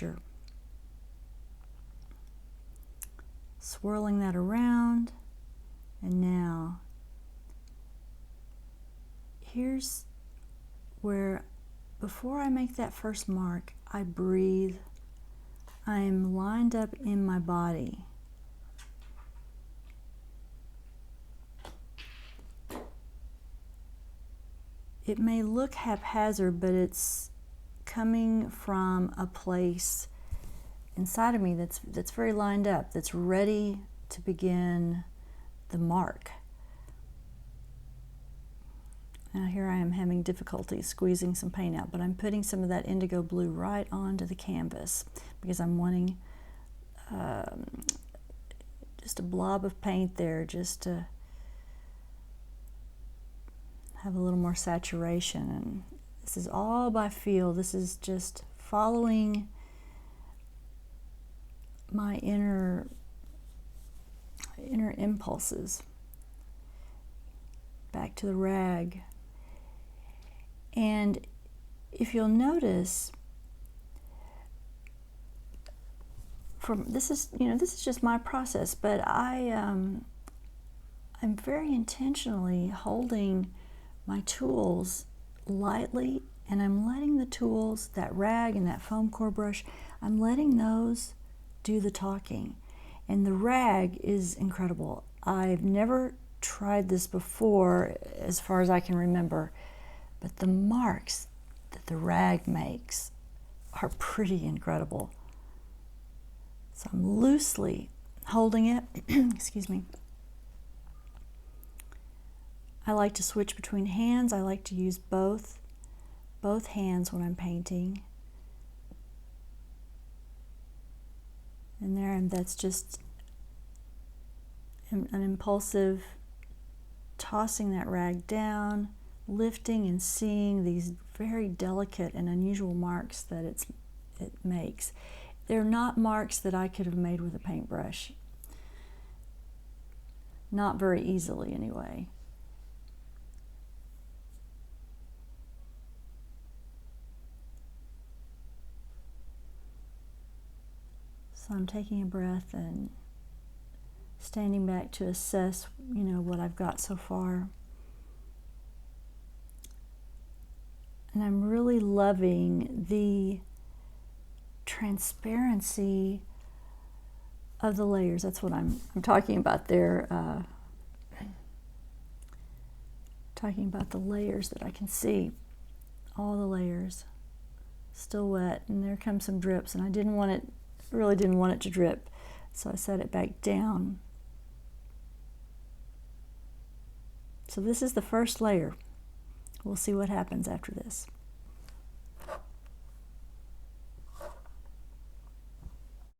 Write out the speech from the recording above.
texture. Swirling that around, and now here's where, before I make that first mark, I breathe. I'm lined up in my body. It may look haphazard, but it's coming from a place inside of me that's very lined up, that's ready to begin the mark. Now here I am having difficulty squeezing some paint out, but I'm putting some of that indigo blue right onto the canvas because I'm wanting just a blob of paint there, just to have a little more saturation. And this is all by feel. This is just following my inner impulses. Back to the rag. And if you'll notice, this is just my process, but I'm very intentionally holding my tools lightly, and I'm letting the tools, that rag and that foam core brush, I'm letting those do the talking. And the rag is incredible. I've never tried this before, as far as I can remember, but the marks that the rag makes are pretty incredible. So I'm loosely holding it. Excuse me. I like to switch between hands. I like to use both hands when I'm painting. And there, and that's just an impulsive tossing that rag down, lifting and seeing these very delicate and unusual marks that it makes. They're not marks that I could have made with a paintbrush. Not very easily, anyway. So I'm taking a breath and standing back to assess, what I've got so far. And I'm really loving the transparency of the layers. That's what I'm talking about there. Talking about the layers that I can see. All the layers. Still wet, and there come some drips, and I really didn't want it to drip, so I set it back down. So this is the first layer. We'll see what happens after this.